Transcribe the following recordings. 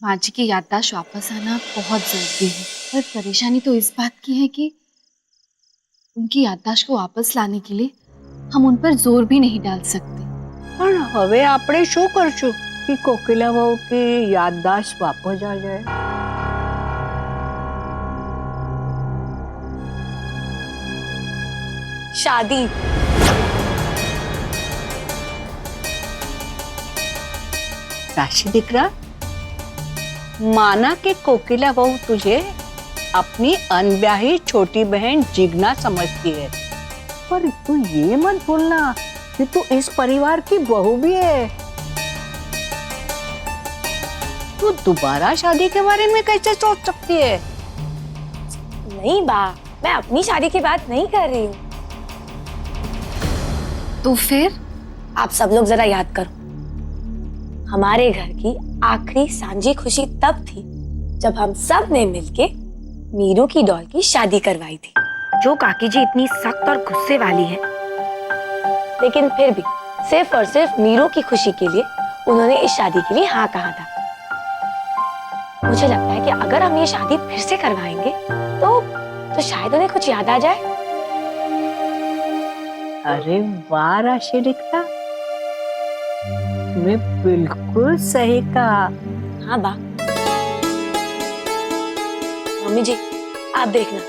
माँ जी की याददाश्त वापस आना बहुत जरूरी है, पर परेशानी तो इस बात की है कि उनकी याददाश्त को वापस लाने के लिए हम उन पर जोर भी नहीं डाल सकते। પણ હવે આપણે શું કરશું कि कोकिला बहू की याददाश्त वापस आ जाए? शादी। राशि दीकरा, माना कि कोकिला बहू तुझे अपनी अनब्याही छोटी बहन जिगना समझती है, पर तू ये मत भूलना कि तू इस परिवार की बहू भी है। तू दोबारा शादी के बारे में कैसे सोच सकती है? नहीं बा, मैं अपनी शादी की बात नहीं कर रही हूँ। तो फिर आप सब लोग जरा याद करो, हमारे घर की आखिरी सांझी खुशी तब थी जब हम सब ने मिलके मीरू की डॉल की शादी करवाई थी। जो काकी जी इतनी सख्त और गुस्से वाली है, लेकिन फिर भी सिर्फ और सिर्फ मीरू की खुशी के लिए उन्होंने इस शादी के लिए हाँ कहा था। मुझे लगता है कि अगर हम ये शादी फिर से करवाएंगे तो शायद उन्हें कुछ याद आ जाए। अरे वाह राशि दीकरा, मैं बिल्कुल सही कहा। हाँ बा। मम्मी जी, आप देखना,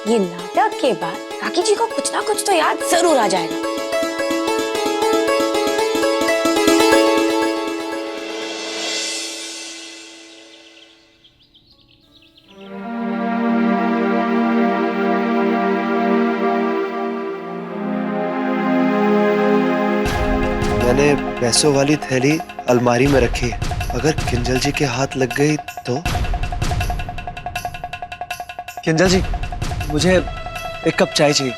ये नाटक के बाद काकी जी को कुछ ना कुछ तो याद जरूर आ जाएगा। मैंने पैसों वाली थैली अलमारी में रखी है, अगर किंजल जी के हाथ लग गई तो? किंजल जी, मुझे एक कप चाय चाहिए,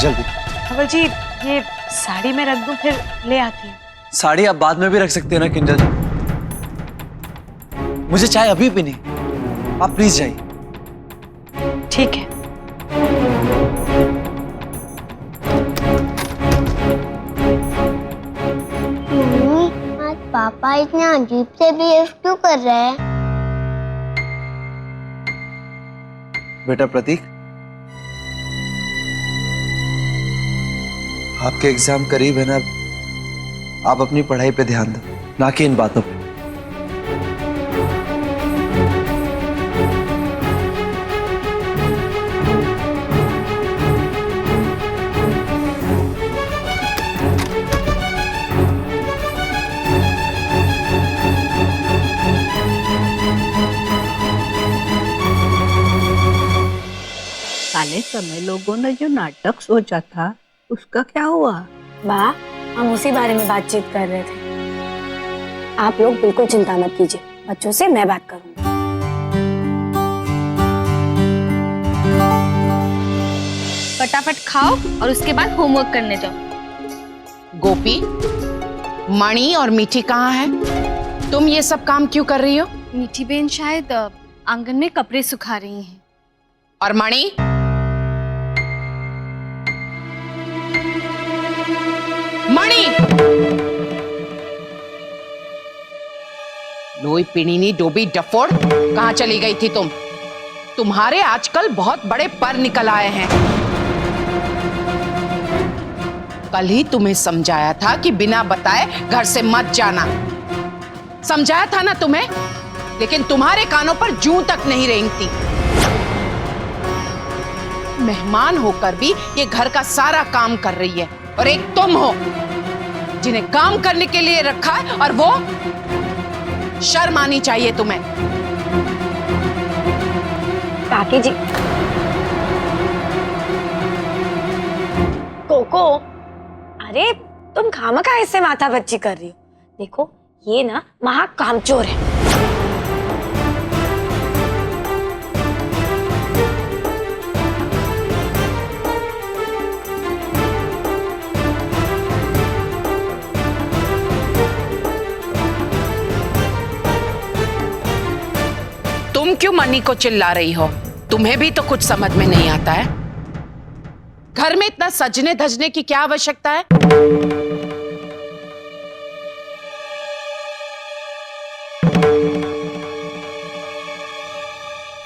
जल्दी। अवल जी, ये साड़ी में रख दूं, फिर ले आती हूँ। साड़ी आप बाद में भी रख सकते हैं ना किंजल जी, मुझे चाय अभी पीनी, आप प्लीज जाइए। ठीक है। आज पापा इतने अजीब से बिहेव क्यों कर रहे हैं? बेटा प्रतीक, आपके एग्जाम करीब है ना, आप अपनी पढ़ाई पे ध्यान दो, ना कि इन बातों पे। काले समय लोगों ने जो नाटक सोचा था उसका क्या हुआ? बा, हम उसी बारे में बातचीत कर रहे थे। आप लोग बिल्कुल चिंता मत कीजिए, बच्चों से मैं बात करूंगी। फटाफट खाओ और उसके बाद होमवर्क करने जाओ। गोपी, मणि और मीठी कहाँ है? तुम ये सब काम क्यों कर रही हो? मीठी बहन शायद आंगन में कपड़े सुखा रही हैं। और मणि? मणि! लोई पिणीनी डोबी डफोड़, कहाँ चली गई थी तुम? तुम्हारे आजकल बहुत बड़े पर निकल आए हैं। कल ही तुम्हें समझाया था कि बिना बताए घर से मत जाना। समझाया था ना तुम्हें, लेकिन तुम्हारे कानों पर जूं तक नहीं रेंगती। मेहमान होकर भी ये घर का सारा काम कर रही है, और एक तुम हो जिन्हें काम करने के लिए रखा है, और वो शर्म आनी चाहिए तुम्हें। काकी जी, कोको, अरे तुम खामखा इससे माथा बच्ची कर रही हो। देखो, ये ना महा कामचोर है। तुम क्यों मनी को चिल्ला रही हो? तुम्हें भी तो कुछ समझ में नहीं आता है। घर में इतना सजने धजने की क्या आवश्यकता है?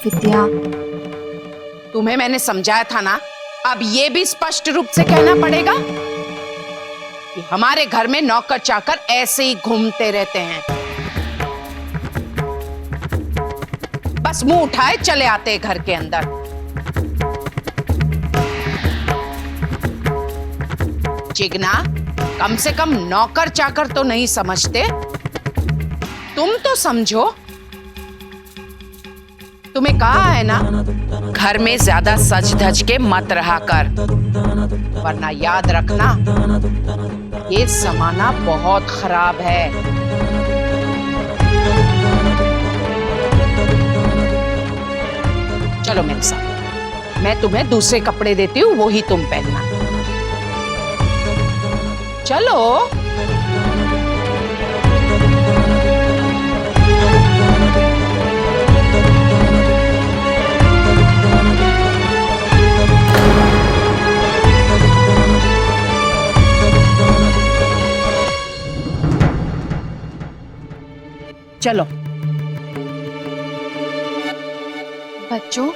विद्या, तुम्हें मैंने समझाया था ना, अब ये भी स्पष्ट रूप से कहना पड़ेगा कि हमारे घर में नौकर चाकर ऐसे ही घूमते रहते हैं, बस मुंह उठाए चले आते हैं घर के अंदर। चिगना, कम से कम नौकर चाकर तो नहीं समझते, तुम तो समझो। तुम्हें कहा है ना, घर में ज्यादा सज धज के मत रहा कर, वरना याद रखना ये जमाना बहुत खराब है। चलो मेरे साथ, मैं तुम्हें दूसरे कपड़े देती हूँ, वो ही तुम पहनना। चलो। चलो बच्चों,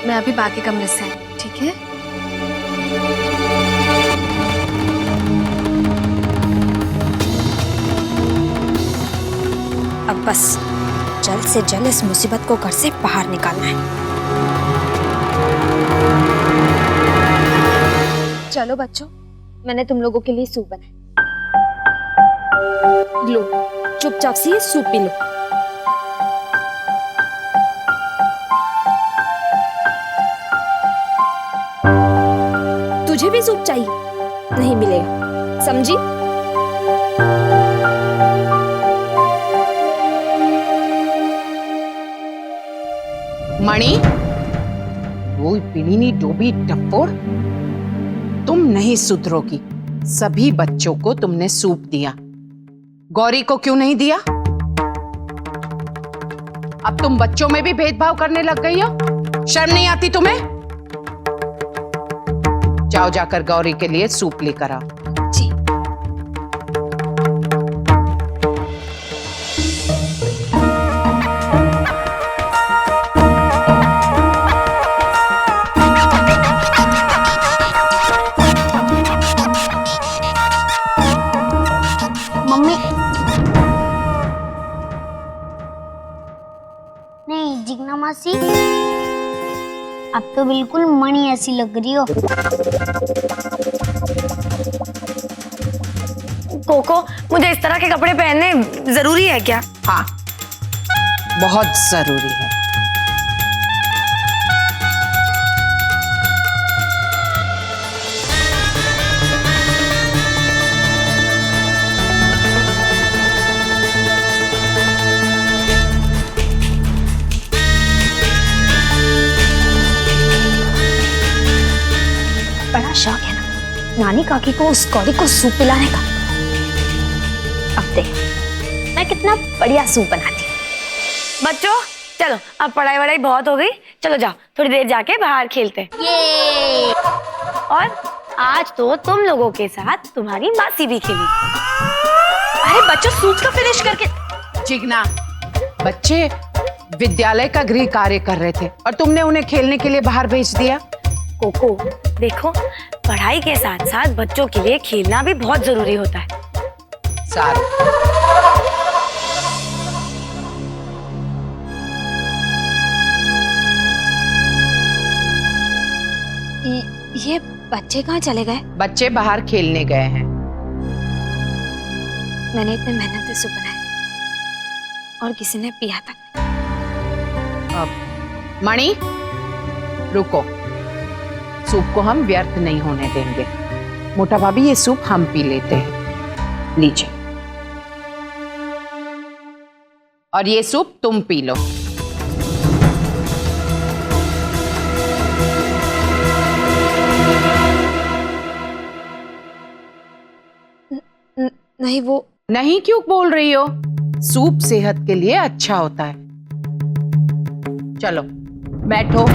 मैं अभी बाकी कमरे से आई, ठीक है? अब बस जल्द से जल्द इस मुसीबत को घर से बाहर निकालना है। चलो बच्चों, मैंने तुम लोगों के लिए सूप बनाया। लो, चुपचाप से ये सूप पी लो। तुझे भी सूप चाहिए? नहीं मिलेगा, समझी? मणि, वो पिनीनी डोबी टप्पोड़, तुम नहीं सुधरोगी। सभी बच्चों को तुमने सूप दिया, गौरी को क्यों नहीं दिया? अब तुम बच्चों में भी भेदभाव करने लग गई हो, शर्म नहीं आती तुम्हें? जाओ जाकर गौरी के लिए सूप लेकर आओ। जी। मम्मी, नहीं जिग्ना मासी, अब तो बिल्कुल मणि ऐसी लग रही हो। कोको, मुझे इस तरह के कपड़े पहनने जरूरी है क्या? हाँ, बहुत जरूरी है। बड़ा शौक है ना नानी काकी को उस गौरी को सूप पिलाने का। अब देख मैं कितना बढ़िया सूप बनाती हूँ। बच्चों चलो, अब पढ़ाई वढ़ाई बहुत हो गई, चलो जाओ थोड़ी देर जाके बाहर खेलते हैं। ये और आज तो तुम लोगों के साथ तुम्हारी मासी भी खेली। अरे बच्चों सूप तो फिनिश करके। चिगना, बच्चे विद्यालय का गृह कार्य कर रहे थे और तुमने उन्हें खेलने के लिए बाहर भेज दिया। कोको देखो, पढ़ाई के साथ साथ बच्चों के लिए खेलना भी बहुत जरूरी होता है। सारा ये बच्चे कहाँ चले गए? बच्चे बाहर खेलने गए हैं। मैंने इतने मेहनत से सूप बनाया और किसी ने पिया तक नहीं। अब मणि रुको, सूप को हम व्यर्थ नहीं होने देंगे। मोटा भाभी ये सूप हम पी लेते हैं, लीजिए। और ये सूप तुम पी लो। नहीं वो नहीं क्यों बोल रही हो? सूप सेहत के लिए अच्छा होता है। चलो बैठो।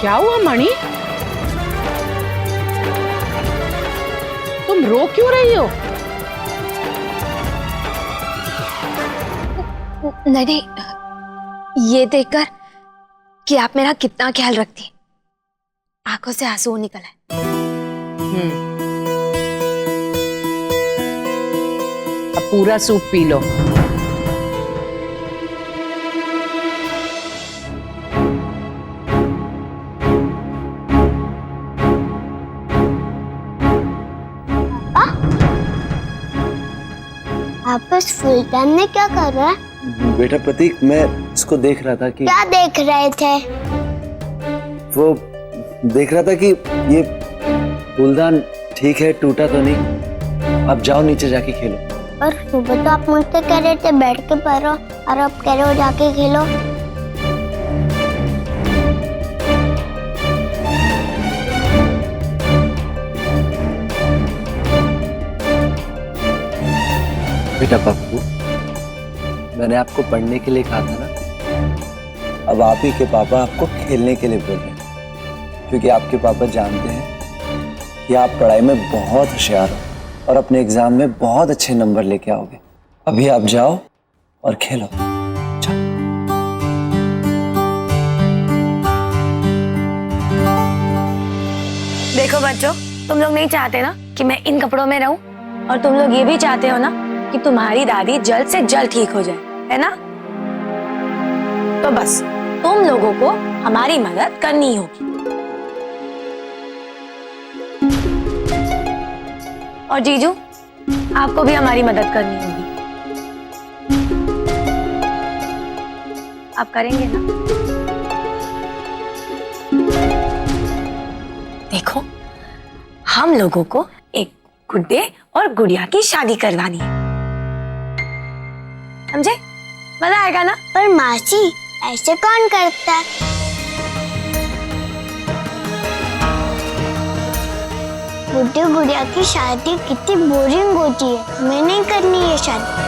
क्या हुआ मणि? तुम रो क्यों रही हो? नहीं, ये देखकर कि आप मेरा कितना ख्याल रखती हैं, आंखों से आंसू निकल आए। अब पूरा सूप पी लो। आप इस फुलदान में क्या कर रहा है? बेटा प्रतीक, मैं इसको देख रहा था कि क्या देख रहे थे? वो देख रहा था कि ये फूलदान ठीक है, टूटा तो नहीं। अब जाओ नीचे जाके खेलो। और सुबह तो आप मुझसे कह रहे थे बैठ के पढ़ो, और अब कह रहे हो जाके खेलो। बेटा पप्पू, मैंने आपको पढ़ने के लिए कहा था ना। अब आप ही के पापा आपको खेलने के लिए बोल रहे हैं, क्योंकि आपके पापा जानते हैं कि आप पढ़ाई में बहुत होशियार हो और अपने एग्जाम में बहुत अच्छे नंबर लेके आओगे। अभी आप जाओ और खेलो। देखो बच्चों, तुम लोग नहीं चाहते ना कि मैं इन कपड़ों में रहूं, और तुम लोग ये भी चाहते हो ना कि तुम्हारी दादी जल्द से जल्द ठीक हो जाए, है ना? तो बस तुम लोगों को हमारी मदद करनी होगी। और जीजू, आपको भी हमारी मदद करनी होगी। आप करेंगे ना? देखो, हम लोगों को एक गुड्डे और गुड़िया की शादी करवानी है, समझे? मजा आएगा ना? पर मासी, ऐसे कौन करता है? गुड्डे गुड़िया की शादी कितनी बोरिंग होती है, हमें नहीं करनी ये शादी।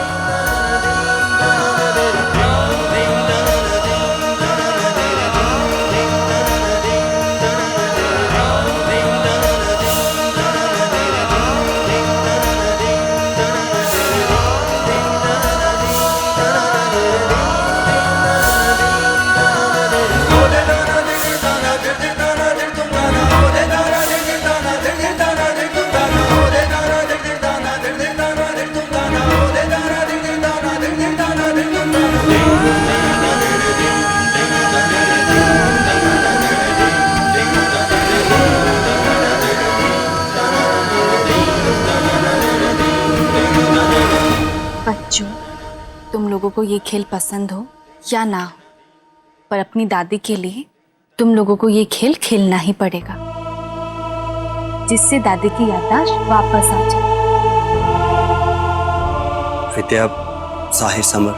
बच्चों, तुम लोगों को ये खेल पसंद हो या ना हो, पर अपनी दादी के लिए तुम लोगों को ये खेल खेलना ही पड़ेगा, जिससे दादी की याददाश्त वापस आ जाए। विद्या, साहिर, समर,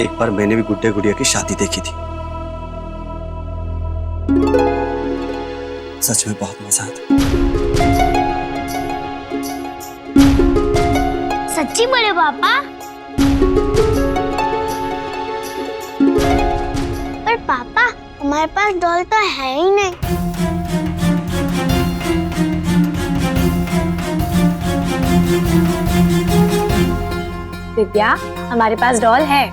एक बार मैंने भी गुड्डे गुड़िया की शादी देखी थी। सच में बहुत मजा आता। सच्ची बड़े पापा? पर पापा, हमारे पास डॉल तो है ही नहीं। विद्या, हमारे पास डॉल है।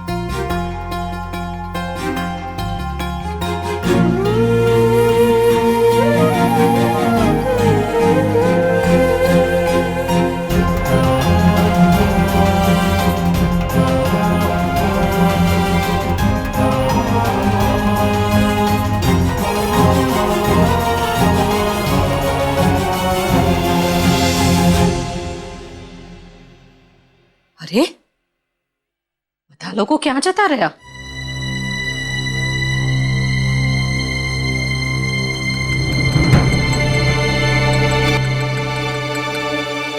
अरे, बतालो को क्या जता रहा?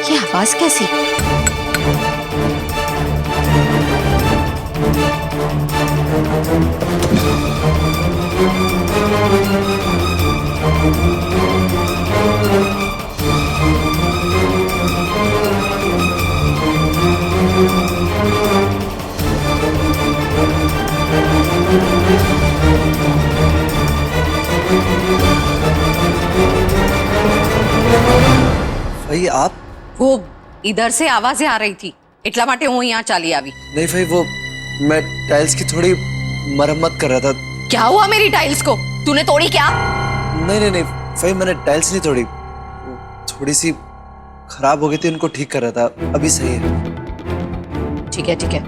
ये आवाज कैसी? भाई आप? वो इधर से आवाजें आ रही थी એટલા માટે હું यहाँ ચાલી આવી। नहीं भाई, वो मैं टाइल्स की थोड़ी मरम्मत कर रहा था। क्या हुआ मेरी टाइल्स को? तूने तोड़ी क्या? नहीं नहीं नहीं भाई, मैंने टाइल्स नहीं तोड़ी, थोड़ी सी खराब हो गई थी, उनको ठीक कर रहा था, अभी सही है। ठीक है ठीक है।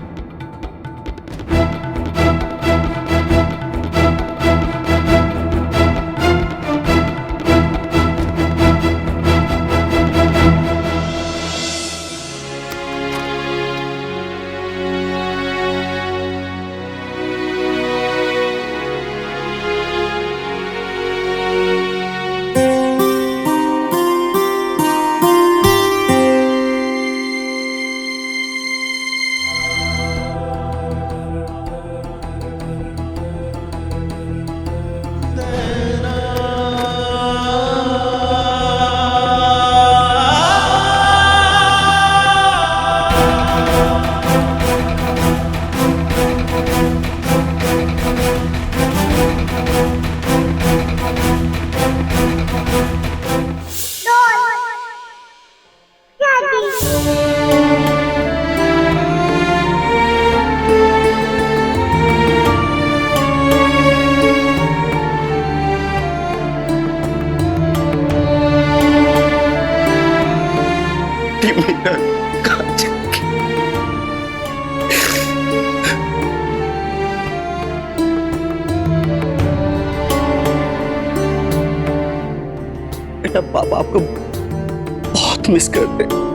बेटा पापा आपको बहुत मिस करते हैं।